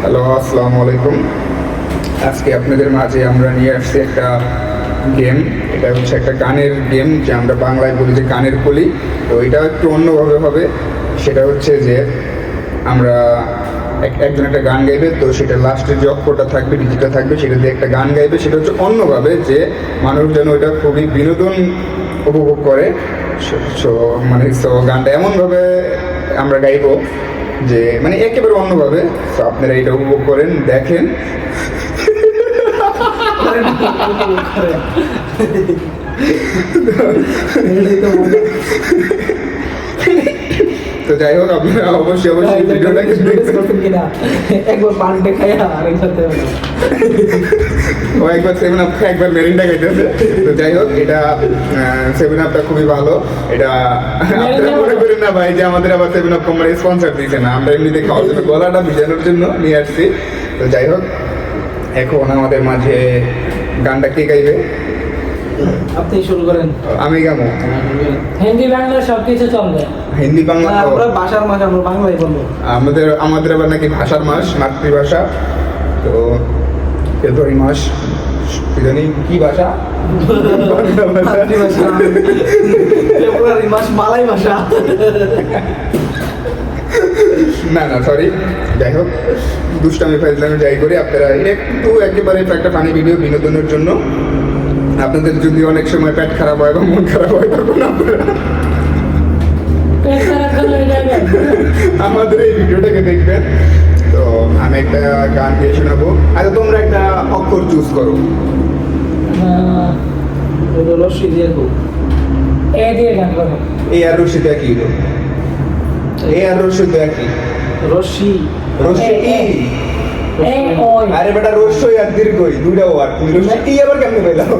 Hello, আসসালামু আলাইকুম। আজকে আপনাদের মাঝে আমরা নিয়ে আসছি একটা গেম। এটা হচ্ছে একটা গানের গেম, যে আমরা বাংলায় বলি যে গানের কলি। তো এটা একটু অন্যভাবে হবে। সেটা হচ্ছে যে আমরা একজন একটা গান গাইবে, তো সেটা লাস্টে যে অক্ষরটা থাকবে, ডিজিটটা থাকবে, সেটা দিয়ে একটা গান গাইবে। সেটা হচ্ছে অন্যভাবে, যে মানুষ যেন ওইটা খুবই বিনোদন উপভোগ করে। সো গানটা এমনভাবে আমরা গাইবো যে মানে একেবারে অন্যভাবে। তো আপনারা এটা উপভোগ করেন, দেখেন। তো যাই হোক, আপনারা অবশ্যই ভিডিওটাকে দেখবেন। একবার পান্ডে খাইয়া আরেকবার ও একবার 7 আপ খায়, একবার মেরিন্ডা খাইতেছে। তো যাই হোক, এটা 7 আপটা খুবই ভালো। এটা আপনারা মনে করেন না ভাই যে আমাদের আবার 7 আপ কোম্পানি স্পন্সর দিয়েছে, না, আমরা এমনিতে খাওয়ার জন্য, গলাটা ভিজানোর জন্য নিয়ে আসছি। তো যাই হোক, এখন আমাদের মাঝে গানটা কে গাইবে? আপনি শুরু করেন। আমি গাবো। হিন্দি বাংলা সবকিছু চলবে। হিন্দি বাংলা আমরা ভাষার মাঝে আমরা বাংলাই বলবো। আমাদের আবার নাকি ভাষার মাস, মাতৃভাষা। তো ফেব্রুয়ারি মাস, কি জানি কি ভাষা, ফেব্রুয়ারি মাস মালাই ভাষা। না সরি। যাই হোক, দুষ্টামি ফাইজলামি যাই করি, আপনারা একটু একেবারে একটা ফানি ভিডিও বিনোদনের জন্য। আপনাদের যদি অনেক সময় পেট খারাপ হয় বা মন খারাপ হয়, তখন আপনারা আমাদের এই ভিডিওটাকে দেখবেন। তো আমি একটা গান দিয়ে শোনাবো। আচ্ছা, তোমরা একটা অক্ষর চুজ করো। রশ্মি দিয়ে হোক। এ দিয়ে গান করো। এই আর রশি তো একই। এই আর রশি তো একই। রশ্মি রশি এ ওই। আরে বেটা, রস্যই আর দীর্ঘই দুইটা ওয়ার্ড। তুমি রশি ই আবার কেমনে পেলাম?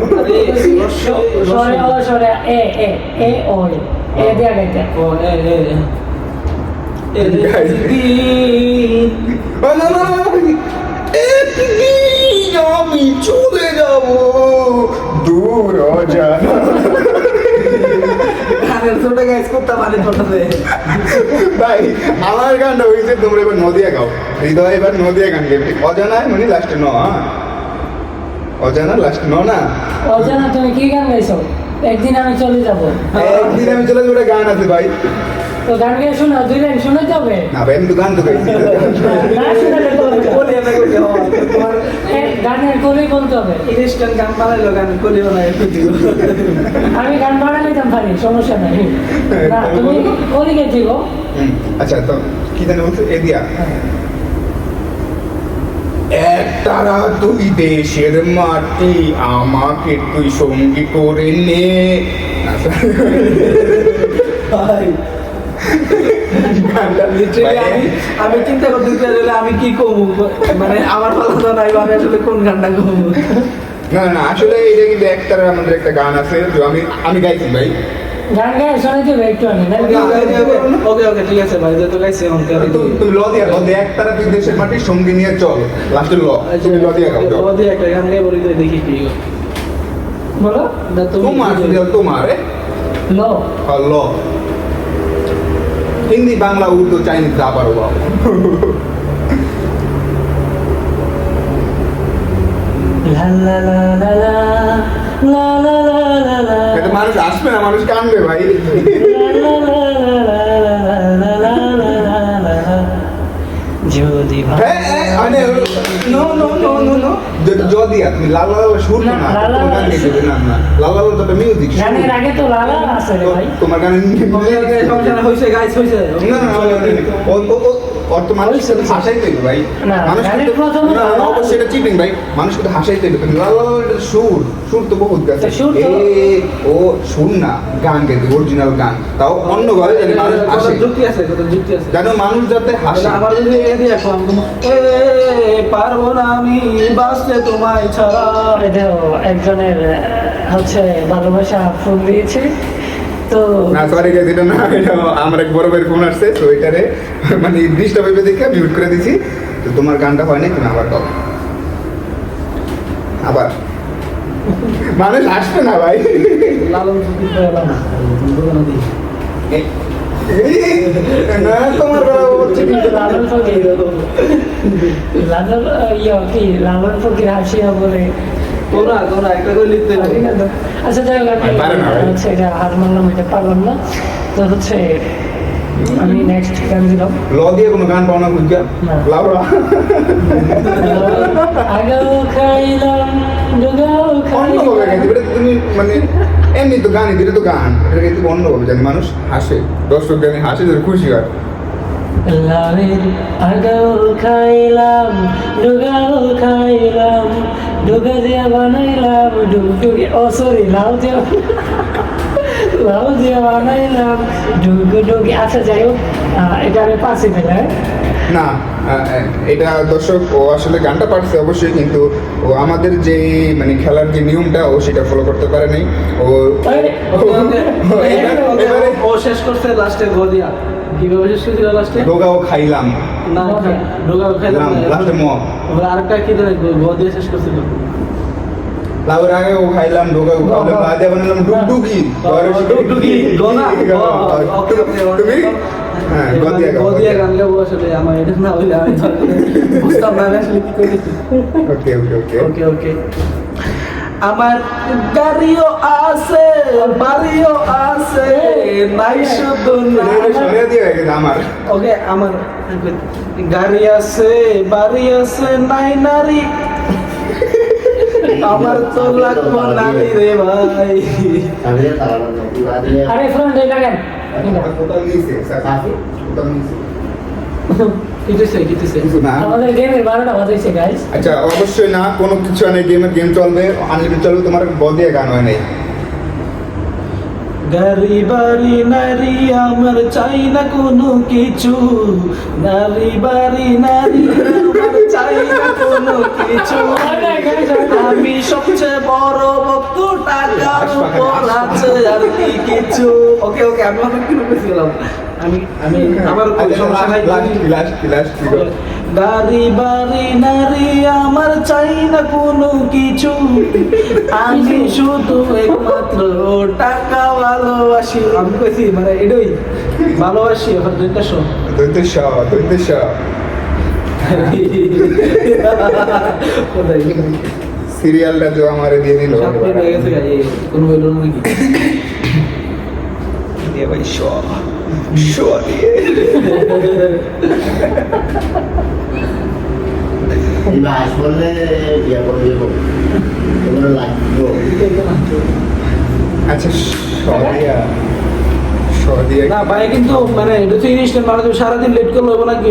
সরে ও সরে এ এ এ ওই। এ দিয়ে গাইতে। ও এ একদিন আমি চলে যাব দূর অজানা। ছোট গাইস করতে পারে ছোটতে। ভাই, আমার গানটা হয়েছে, তোমরা এবার নদিয়া গাও। হৃদয় এবার নদিয়া গান গাইবে। অজানায় মানে লাস্টে ন, অজানা লাস্ট ন না। অজানা তুমি কি গান গাইছো? একদিন আমি চলে যাব। একদিন আমি চলে যাবো, গান আছে ভাই। তো গান গিয়ে শোনো, 2 লাইন শুনে যাবে। না ভাই, আমি তো গান তো গাইছি। না শুনালে তো হবে না। বলি আমরা কই যাও তোমার গানের কলি বলতে হবে। ইনস্ট্যান্ট গান বানাইলো গান কলিও না একটু দিও। আমি গান বানা নিতাম পারি, সমস্যা নাই। না, তুমি কলি গেছি গো। আচ্ছা, তো কি জানি বলছো? এদিয়া একতারা তুই দেশের মাটি, আমাকে তুই সঙ্গী করে নে। আমি চিন্তা করতে চাইলে আমি কি কমু, মানে আমার পালা তো নাই, আমি আসলে কোন গানটা কমু। না আসলে এটা কিন্তু একতারা আমাদের একটা গান আছে, তো আমি গাইছি ভাই। গান গায়ে শোনাই দেবে একটু আমি। ওকে ওকে ঠিক আছে ভাই, তো গাইছি এখন তুমি ল দিয়া একতারা তুই দেশের মাটি, সঙ্গী নিয়ে চল, লাস্টে ল। তুমি ল দিয়া গাও। ও দিয়ে একটা গান গাই বলি, তো দেখি কি বলো না তোমার লো ল। হিন্দি, বাংলা, উর্দু, চাইনিজ যা পারো বাবা। লা লা লা লা লা লা লা লা লা লা। এটা মানুষ আসবে না, মানুষ কানবে ভাই। যদি যদিয়া তুমি লাল লাল সুর না, তোমার গান গেছে না, লাল লাল তো মিউজিক। গানের আগে তো লালা আছে রে ভাই। তোমার গানের হয়েছে গাইছে হয়েছে অর্থ মানুষ সাথে হাসাই দেবে ভাই। মানুষ অবশ্যই এটা চিটিং ভাই। মানুষ কিন্তু হাসাই দেবে। লাল লাল সুর তো বহুত গেছে। ও সুর না, গান গেছে, অরিজিনাল গান, তাও অন্যভাবে জানি মানুষ হাসে। যুক্তি আছে জানো, মানুষ যাতে হাসে। আমার যদি এ দিয়ে এখন পারবো না আমি বাঁচতে তোমায় ছাড়া। এটাও একজনের হচ্ছে ভালোবাসা ফোন দিয়েছে তো। না সরি গাইস, এটা না, এটা আমার এক বড় ভাইয়ের ফোন আসছে, তো এটারে মানে ডিস্টার্ব হইবে দেখে মিউট করে দিছি। তো তোমার গানটা হয় না, তুমি আবার গাও। আবার মানুষ আসবে না ভাই। লালন ফকির পেলাম না না তোমার লালন ফকির লালার কি লালার ফকির হাসিয়া বলে কোনা একটা করে লিখতে হবে। আচ্ছা যাই হোক আমি পারে না ভাই। হচ্ছে এটা হার মানলাম, এটা পারলাম না। তো হচ্ছে আমি নেক্সট গান দিলাম ল দিয়ে কোনো গান পাও না বুঝা না। লাউরা আগাও খাইলাম ডুগাও অন্যভাবে গাইতে খাইলাম এটা তো তুমি মানে এমনি তো গানই দিলে তো গান এটা গাইতে অন্যভাবে জানি মানুষ হাসে, দর্শক গানে হাসে যদি খুশি হয়। লাভের আগাও খাইলাম ডুগাও খাইলাম ডুগা দিয়া বানাইলাম ডুগডুগি ও সরি লাউ দিয়া বানাইলাম ডুগডুগি। আচ্ছা যাই হোক এটা আমি পাশে দিলে না এটা দর্শক ও আসলে গানটা পারছে অবশ্যই, কিন্তু ও আমাদের যে মানে খেলার যে নিয়মটা ও সেটা ফলো করতে পারে নাই। ও এবারে ও শেষ করছে লাস্টে গদিয়া। কিভাবে শেষ করছিল লাস্টে? ডোগাও খাইলাম না ঢোকা খাইলাম লাস্টে ম আরেকটা কি ধরে গদিয়া শেষ করছিল। লাউর আগে ও খাইলাম ডোগাও খাইলাম বাদে বানালাম ডুগডুগি ডুগডুগি, গোনা। তুমি হ্যাঁ গদিয়া গাও গদিয়া গান গাবো আসলে আমার এটা না হইলে আমি তো বুঝতাম না আমি আসলে কি করেছি। ওকে ওকে ওকে ওকে ওকে। আমার গাড়িও আছে বাড়িও আছে নাই শুধু সরিয়ে দিয়ে গেছে আমার ওকে আমার গাড়ি আছে বাড়ি আছে নাই নারী আমার তো লাগবো নারী রে ভাই। আরে ফোন দিয়ে লাগেন কোথাও নিয়েছে কোথাও নিয়েছে কিতেছে কিছু না। আমাদের গেমের 12টা বাজাইছে গাইস। আচ্ছা অবশ্যই না, কোনো কিছু নেই, গেম চলবে আনলিমিটেড চলবে, তোমার বদিয়ে গান হয় নাই। গাড়ি বাড়ি নারী আমার চাই না কোনো কিছু, নারী বাড়ি নারী আমার চাই না কোনো কিছু। আমি সবচেয়ে বড় ভক্ত টাকার উপর আছে আর কি কিছু। ওকে ওকে আমি অনেক কিছু পেয়েছিলাম। আমি আবার সমস্যা নাই। গাড়ি বাড়ি নারী আমার চাই না কোনো কিছু, আমি শুধু একমাত্র টাকা ভালোবাসি। আমি কইছি মানে এটাই ভালোবাসি। এখন দুইটা শো দৈত্য সিরিয়ালটা যে আমার দিয়ে দিল কোনো হইল না নাকি? দিয়ে ভাই শো দিয়ে আচ্ছা শদিয়া না ভাই কিন্তু মানে এটা তো ইনস্ট্যান্ট মানে তুমি সারাদিন লেট করলে হবে নাকি?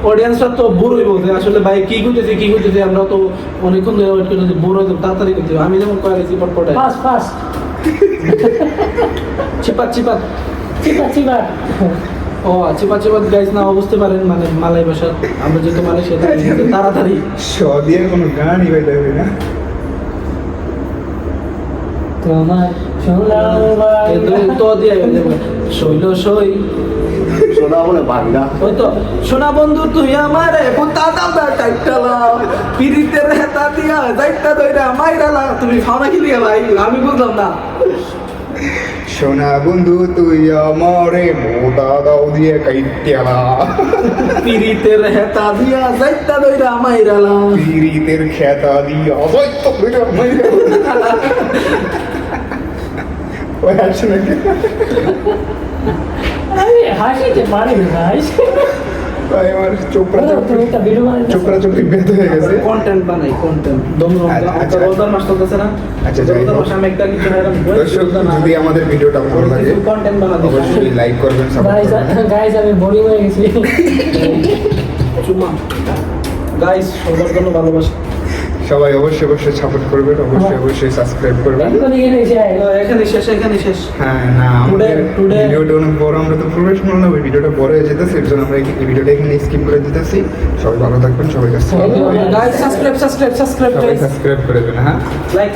অডিয়েন্সরা তো বোর হইব যে আসলে ভাই কি করতেছে আমরা তো অনেকক্ষণ ধরে ওয়েট করতেছি, বোর হইতে তাড়াতাড়ি করতে হবে। আমি যেমন কয়েছি পটপটায় পাস চিপাত চিপা ও চিপাত গাইজ না বুঝতে পারেন মানে মালাই ভাষা, আমরা যেহেতু মালয়েশিয়া তাড়াতাড়ি শদিয়ার কোনো গানই ভাই দেবে না। তোমার সোনার তো দিয়ে শৈল সই ওই তো সোনা বন্ধু তুই আমারে বুতা দাদা টাইটালা পিরিতের হেতা দিয়া যাইতা দইরা মাইরালা। তুমি ফাওনা কি লিয়া ভাই? আমি বুঝলাম না। সোনা বন্ধু তুই আমারে মোদা দাও দিয়ে কাইটিয়ালা পিরিতের হেতা দিয়া যাইতা দইরা মাইরালা। পিরিতের খেতা দিয়া অবৈধ কইরা মাইরা ওই আছে নাকি আরে হাসিতে পারে ভাই। ভাই আমার তুমি একটা ভিডিও বানাই চোখরাচোখি বেঁধে হয়ে গেছে। কন্টেন্ট বানাই কন্টেন্ট দম আচ্ছা, রোদার মাস চলতেছে না? আচ্ছা, যাই হোক। রোদার মাস আমি একটা কিছু দর্শক যদি আমাদের ভিডিওটা ভালো লাগে কন্টেন্ট বানাই অবশ্যই লাইক করবেন, সাপোর্ট গাইস করবেন। গাইস আমি বোরিং হয়ে গেছি। চুমা গাইস সবার জন্য ভালোবাসা। সবাই অবশ্যই সাপোর্ট করবেন, অবশ্যই সাবস্ক্রাইব করবেন। এখানে শেষ হ্যাঁ না আমাদের Today- ভিডিওটা অনেক বড়, আমরা তো প্রফেশনাল না, ওই ভিডিওটা বড় হয়ে যেতেছে, এর জন্য আমরা এই ভিডিওটা এখানে স্কিপ করে দিতেছি। সবাই ভালো থাকবেন, সবাই কাছে গাইস সাবস্ক্রাইব সবাই সাবস্ক্রাইব করে দেবেন। হ্যাঁ লাইক